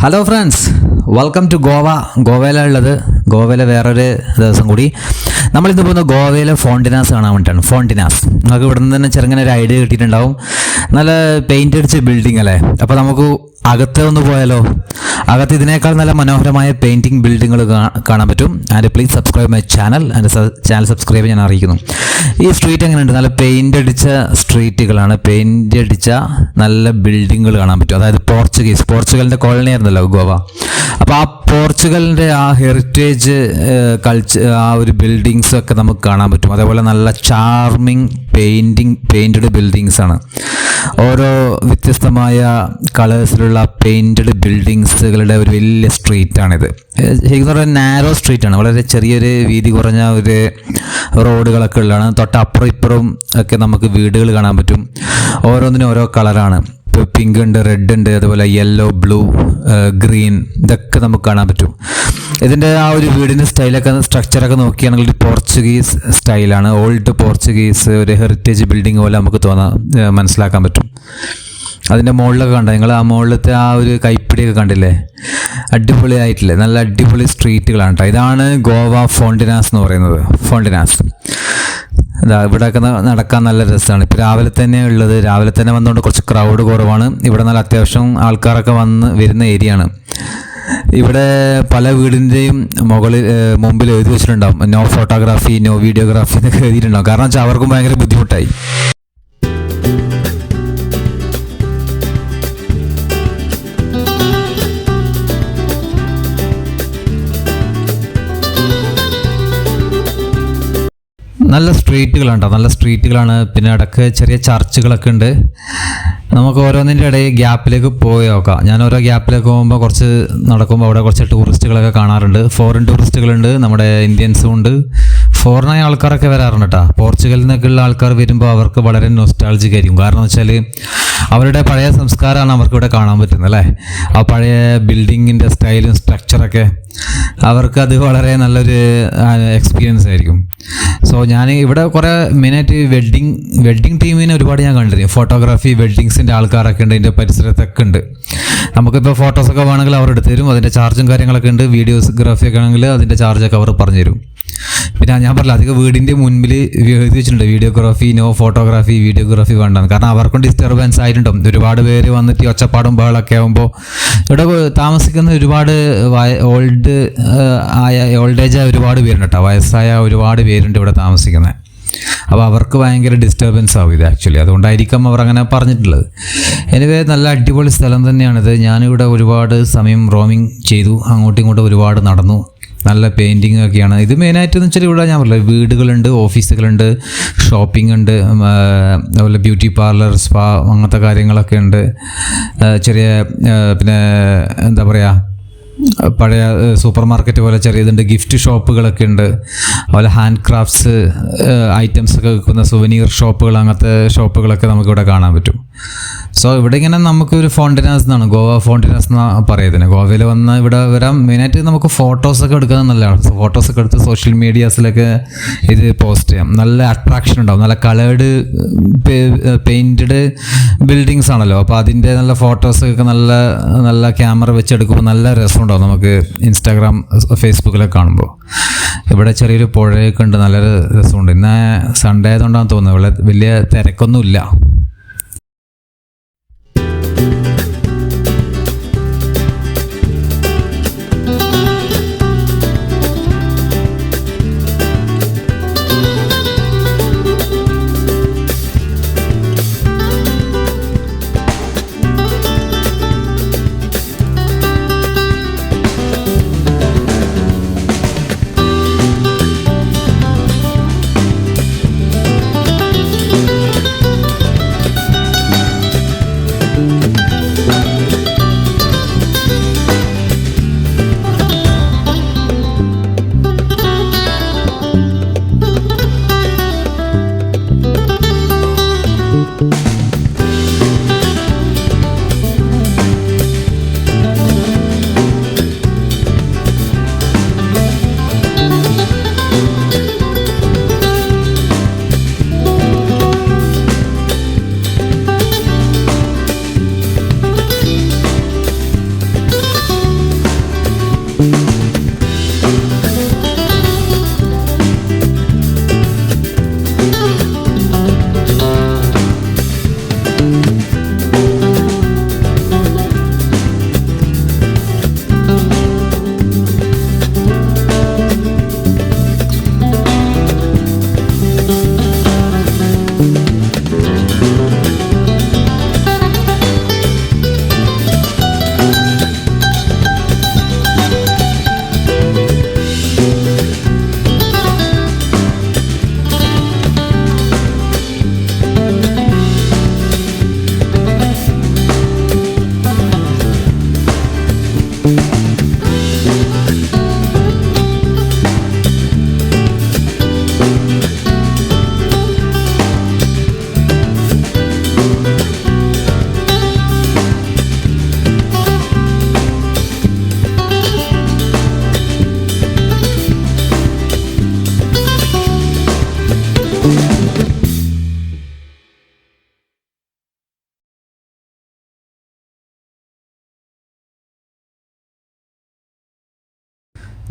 Hello friends, welcome to Goa. ഗോവയിലുള്ളത് ഗോവയിലെ വേറൊരു ദിവസം കൂടി നമ്മളിന്ന് പോകുന്ന ഗോവയിലെ ഫോണ്ടിനാസ് കാണാൻ വേണ്ടിയിട്ടാണ്. ഫോണ്ടിനാസ് നമുക്ക് ഇവിടെ നിന്ന് തന്നെ ചെറുങ്ങനെ ഒരു ഐഡിയ കിട്ടിയിട്ടുണ്ടാവും. നല്ല പെയിൻ്റ് അടിച്ച ബിൽഡിംഗ് അല്ലേ. അപ്പോൾ നമുക്ക് അകത്ത് ഒന്ന് പോയാലോ? അകത്ത് ഇതിനേക്കാൾ നല്ല മനോഹരമായ പെയിൻറ്റിങ് ബിൽഡിങ്ങുകൾ കാണാൻ പറ്റും. And please subscribe my channel. എൻ്റെ ചാനൽ സബ്സ്ക്രൈബ് ഞാൻ അറിയിക്കുന്നു. ഈ സ്ട്രീറ്റ് എങ്ങനെയുണ്ട്? നല്ല പെയിൻ്റ് അടിച്ച സ്ട്രീറ്റുകളാണ്, പെയിൻ്റ് അടിച്ച നല്ല ബിൽഡിങ്ങുകൾ കാണാൻ പറ്റും. അതായത് പോർച്ചുഗലിൻ്റെ കോളനി ആയിരുന്നല്ലോ ഗോവ. അപ്പോൾ ആ പോർച്ചുഗലിൻ്റെ ആ ഹെറിറ്റേജ് ആ ഒരു ബിൽഡിങ്സ് ഒക്കെ നമുക്ക് കാണാൻ പറ്റും. അതേപോലെ നല്ല ചാർമിങ് പെയിൻറ്റഡ് ബിൽഡിങ്സ് ആണ്. ഓരോ വ്യത്യസ്തമായ കളേഴ്സിലുള്ള പെയിൻറ്റഡ് ബിൽഡിങ്സുകളുടെ ഒരു വലിയ സ്ട്രീറ്റാണിത്. ശരിക്കും പറഞ്ഞാൽ നാരോ സ്ട്രീറ്റാണ്, വളരെ ചെറിയൊരു വീതി കുറഞ്ഞ ഒരു റോഡുകളൊക്കെ ഉള്ളതാണ്. തൊട്ടപ്പുറം ഇപ്പുറവും ഒക്കെ നമുക്ക് വീടുകൾ കാണാൻ പറ്റും. ഓരോന്നിനും ഓരോ കളറാണ്. ഇപ്പോൾ പിങ്ക് ഉണ്ട്, റെഡ് ഉണ്ട്, അതുപോലെ യെല്ലോ, ബ്ലൂ, ഗ്രീൻ, ഇതൊക്കെ നമുക്ക് കാണാൻ പറ്റും. ഇതിൻ്റെ ആ ഒരു വീടിൻ്റെ സ്ട്രക്ചറൊക്കെ നോക്കുകയാണെങ്കിൽ ഒരു പോർച്ചുഗീസ് സ്റ്റൈലാണ്. ഓൾഡ് പോർച്ചുഗീസ് ഒരു ഹെറിറ്റേജ് ബിൽഡിംഗ് പോലെ നമുക്ക് മനസ്സിലാക്കാൻ പറ്റും. അതിൻ്റെ മുകളിലൊക്കെ കണ്ടോ നിങ്ങൾ? ആ മുകളിലത്തെ ആ ഒരു കൈപ്പിടിയൊക്കെ കണ്ടില്ലേ? അടിപൊളിയായിട്ടില്ലേ? നല്ല അടിപൊളി സ്ട്രീറ്റുകളാണ് കേട്ടോ. ഇതാണ് ഗോവ ഫോണ്ടിനാസ് എന്ന് പറയുന്നത്. ഫോണ്ടിനാസ് ഇവിടെയൊക്കെ നടക്കാൻ നല്ല രസമാണ്. ഇപ്പോൾ രാവിലെ തന്നെ ഉള്ളത്. രാവിലെ തന്നെ വന്നുകൊണ്ട് കുറച്ച് ക്രൗഡ് കുറവാണ്. ഇവിടെ നല്ല അത്യാവശ്യം ആൾക്കാരൊക്കെ വരുന്ന ഏരിയ ആണ്. ഇവിടെ പല വീടിൻ്റെയും മുമ്പിൽ എഴുതി വെച്ചിട്ടുണ്ടാവും നോ ഫോട്ടോഗ്രാഫി, നോ വീഡിയോഗ്രാഫി എന്നൊക്കെ എഴുതിയിട്ടുണ്ടാവും. കാരണം വെച്ചാൽ അവർക്കും ഭയങ്കര ബുദ്ധിമുട്ടായി. നല്ല സ്ട്രീറ്റുകളുണ്ടോ? നല്ല സ്ട്രീറ്റുകളാണ്. പിന്നെ ഇടയ്ക്ക് ചെറിയ ചർച്ചുകളൊക്കെ ഉണ്ട്. നമുക്ക് ഓരോന്നിൻ്റെ ഇടയിൽ ഗ്യാപ്പിലേക്ക് പോയി നോക്കാം. ഞാൻ ഓരോ ഗ്യാപ്പിലേക്ക് പോകുമ്പോൾ കുറച്ച് നടക്കുമ്പോൾ അവിടെ കുറച്ച് ടൂറിസ്റ്റുകളൊക്കെ കാണാറുണ്ട്. ഫോറിൻ ടൂറിസ്റ്റുകളുണ്ട്, നമ്മുടെ ഇന്ത്യൻസും ഉണ്ട്. ഫോറിനായ ആൾക്കാരൊക്കെ വരാറുണ്ട് കേട്ടോ. പോർച്ചുഗലിൽ നിന്നൊക്കെയുള്ള ആൾക്കാർ വരുമ്പോൾ അവർക്ക് വളരെ നൊസ്റ്റാൾജിക് ആയിരിക്കും. കാരണം എന്ന് വെച്ചാൽ അവരുടെ പഴയ സംസ്കാരമാണ് അവർക്ക് ഇവിടെ കാണാൻ പറ്റുന്നത് അല്ലേ. ആ പഴയ ബിൽഡിങ്ങിൻ്റെ സ്റ്റൈലും സ്ട്രക്ചറൊക്കെ അവർക്കത് വളരെ നല്ലൊരു എക്സ്പീരിയൻസ് ആയിരിക്കും. സോ ഞാൻ ഇവിടെ കുറേ മെയിനായിട്ട് വെഡ്ഡിങ് ടീമിനെ ഒരുപാട് ഞാൻ കണ്ടിരുന്നു. ഫോട്ടോഗ്രാഫി, വെഡ്ഡിങ്സിൻ്റെ ആൾക്കാരൊക്കെ ഉണ്ട്, ഇതിൻ്റെ പരിസരത്തൊക്കെ ഉണ്ട്. നമുക്കിപ്പോൾ ഫോട്ടോസൊക്കെ വേണമെങ്കിൽ അവർ എടുത്തു തരും. അതിൻ്റെ ചാർജും കാര്യങ്ങളൊക്കെ ഉണ്ട്. വീഡിയോഗ്രാഫിയൊക്കെ ആണെങ്കിൽ അതിൻ്റെ ചാർജൊക്കെ അവർ പറഞ്ഞു തരും. പിന്നെ ഞാൻ പറഞ്ഞില്ല, അധികം വീടിൻ്റെ മുൻപിൽ എഴുതി വെച്ചിട്ടുണ്ട് വീഡിയോഗ്രാഫി, നോ ഫോട്ടോഗ്രാഫി, വീഡിയോഗ്രാഫി വേണ്ടെന്ന്. കാരണം അവർക്കും ഡിസ്റ്റർബൻസ് ആയിട്ടുണ്ടാവും. ഒരുപാട് പേര് വന്നിട്ട് ഒച്ചപ്പാടും ബഹളമൊക്കെ ആകുമ്പോൾ ഇവിടെ താമസിക്കുന്ന ഒരുപാട് ഓൾഡേജ് ആയ ഒരുപാട് പേരുണ്ട് കേട്ടോ. വയസ്സായ ഒരുപാട് പേരുണ്ട് ഇവിടെ താമസിക്കുന്നത്. അപ്പോൾ അവർക്ക് ഭയങ്കര ഡിസ്റ്റർബൻസ് ആവും ഇത് ആക്ച്വലി. അതുകൊണ്ടായിരിക്കും അവർ അങ്ങനെ പറഞ്ഞിട്ടുള്ളത്. എനിവേ നല്ല അടിപൊളി സ്ഥലം തന്നെയാണിത്. ഞാനിവിടെ ഒരുപാട് സമയം റോമിങ് ചെയ്തു. അങ്ങോട്ടും ഇങ്ങോട്ടും ഒരുപാട് നടന്നു. നല്ല പെയിൻറ്റിങ് ഒക്കെയാണ്. ഇത് മെയിനായിട്ടെന്ന് വെച്ചാൽ ഇവിടെ ഞാൻ പറഞ്ഞില്ല, വീടുകളുണ്ട്, ഓഫീസുകളുണ്ട്, ഷോപ്പിംഗ് ഉണ്ട്, അതുപോലെ ബ്യൂട്ടി പാർലർ, സ്പാ, അങ്ങനത്തെ കാര്യങ്ങളൊക്കെ ഉണ്ട്. ചെറിയ പിന്നെ എന്താ പറയുക, പഴയ സൂപ്പർ മാർക്കറ്റ് പോലെ ചെറിയതുണ്ട്. ഗിഫ്റ്റ് ഷോപ്പുകളൊക്കെ ഉണ്ട്. അതുപോലെ ഹാൻഡ് ക്രാഫ്റ്റ്സ് ഐറ്റംസൊക്കെ വിൽക്കുന്ന സുവനീർ ഷോപ്പുകൾ, അങ്ങനത്തെ ഷോപ്പുകളൊക്കെ നമുക്കിവിടെ കാണാൻ പറ്റും. സോ ഇവിടെ ഇങ്ങനെ നമുക്കൊരു ഫോണ്ടിനാസ് എന്നാണ്, ഗോവ ഫോണ്ടിനാസ് എന്നാണ് പറയുന്നത്. ഗോവയിൽ വന്ന് ഇവിടെ വരാം. മെയിനായിട്ട് നമുക്ക് ഫോട്ടോസൊക്കെ എടുക്കുന്നത് നല്ലതാണ്. ഫോട്ടോസൊക്കെ എടുത്ത് സോഷ്യൽ മീഡിയാസിലൊക്കെ ഇത് പോസ്റ്റ് ചെയ്യാം. നല്ല അട്രാക്ഷൻ ഉണ്ടാവും. നല്ല കളേർഡ് പെയിൻറ്റഡ് ബിൽഡിങ്സ് ആണല്ലോ. അപ്പോൾ അതിൻ്റെ നല്ല ഫോട്ടോസൊക്കെ നല്ല ക്യാമറ വെച്ചെടുക്കുമ്പോൾ നല്ല രസമുണ്ടാവും നമുക്ക് ഇൻസ്റ്റാഗ്രാം, ഫേസ്ബുക്കിലൊക്കെ കാണുമ്പോൾ. ഇവിടെ ചെറിയൊരു പുഴയൊക്കെ ഉണ്ട്, നല്ലൊരു രസമുണ്ട്. ഇന്ന് സൺഡേ ആയതുകൊണ്ടാണെന്ന് തോന്നുന്നത് ഇവിടെ വലിയ തിരക്കൊന്നുമില്ല.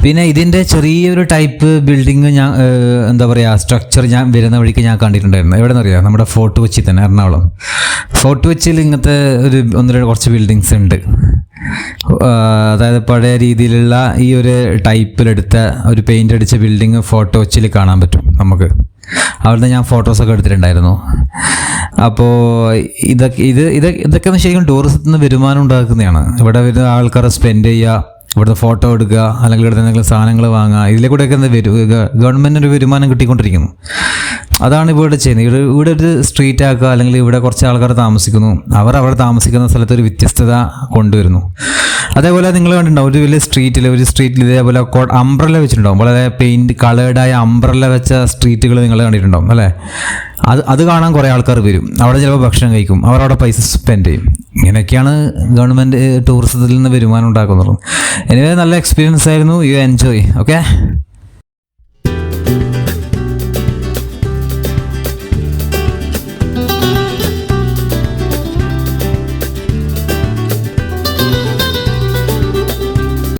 പിന്നെ ഇതിൻ്റെ ചെറിയൊരു ടൈപ്പ് ബിൽഡിങ് ഞാൻ എന്താ പറയുക സ്ട്രക്ചർ ഞാൻ വരുന്ന വഴിക്ക് ഞാൻ കണ്ടിട്ടുണ്ടായിരുന്നു. എവിടെ നിന്നറിയാം, നമ്മുടെ ഫോർട്ട് കൊച്ചി തന്നെ, എറണാകുളം ഫോർട്ട് കൊച്ചിയിൽ ഇങ്ങനത്തെ ഒരു കുറച്ച് ബിൽഡിങ്സ് ഉണ്ട്. അതായത് പഴയ രീതിയിലുള്ള ഈ ഒരു ടൈപ്പിലെടുത്ത ഒരു പെയിൻ്റ് അടിച്ച ബിൽഡിങ് ഫോർട്ട് കൊച്ചിയിൽ കാണാൻ പറ്റും നമുക്ക്. അവിടുന്ന് ഞാൻ ഫോട്ടോസൊക്കെ എടുത്തിട്ടുണ്ടായിരുന്നു. അപ്പോൾ ഇതൊക്കെ ശരിക്കും ടൂറിസത്തിൽ നിന്ന് വരുമാനം ഉണ്ടാക്കുന്നതാണ്. ഇവിടെ വരുന്ന ആൾക്കാരെ സ്പെൻഡ് ചെയ്യുക, ഇവിടുത്തെ ഫോട്ടോ എടുക്കുക, അല്ലെങ്കിൽ ഇവിടുത്തെ എന്തെങ്കിലും സാധനങ്ങൾ വാങ്ങുക, ഇതിലെ കൂടെയൊക്കെ ഗവൺമെൻറ്റിന് ഒരു വരുമാനം കിട്ടിക്കൊണ്ടിരിക്കുന്നു. അതാണ് ഇവിടെ ചെയ്യുന്നത്. ഇവിടെ ഒരു സ്ട്രീറ്റ് ആക്കുക, അല്ലെങ്കിൽ ഇവിടെ കുറച്ച് ആൾക്കാർ താമസിക്കുന്നു, അവിടെ താമസിക്കുന്ന സ്ഥലത്ത് ഒരു വ്യത്യസ്തത കൊണ്ടുവരുന്നു. അതേപോലെ നിങ്ങൾ കണ്ടിട്ടുണ്ടാവും ഒരു സ്ട്രീറ്റിൽ ഇതേപോലെ അംബ്രല്ല വെച്ചിട്ടുണ്ടാവും, വളരെ പെയിൻറ്റ് കളേർഡായ അംബ്രല്ല വെച്ച സ്ട്രീറ്റുകൾ നിങ്ങൾ കണ്ടിട്ടുണ്ടാവും അല്ലേ. അത് കാണാൻ കുറേ ആൾക്കാർ വരും, അവിടെ ചിലപ്പോൾ ഭക്ഷണം കഴിക്കും, അവരവിടെ പൈസ സ്പെൻഡ് ചെയ്യും. ഇങ്ങനെയൊക്കെയാണ് ഗവൺമെൻറ് ടൂറിസത്തിൽ നിന്ന് വരുമാനം ഉണ്ടാക്കുന്നത്. എനിവേ നല്ല എക്സ്പീരിയൻസ് ആയിരുന്നു. You enjoy. ഓക്കെ.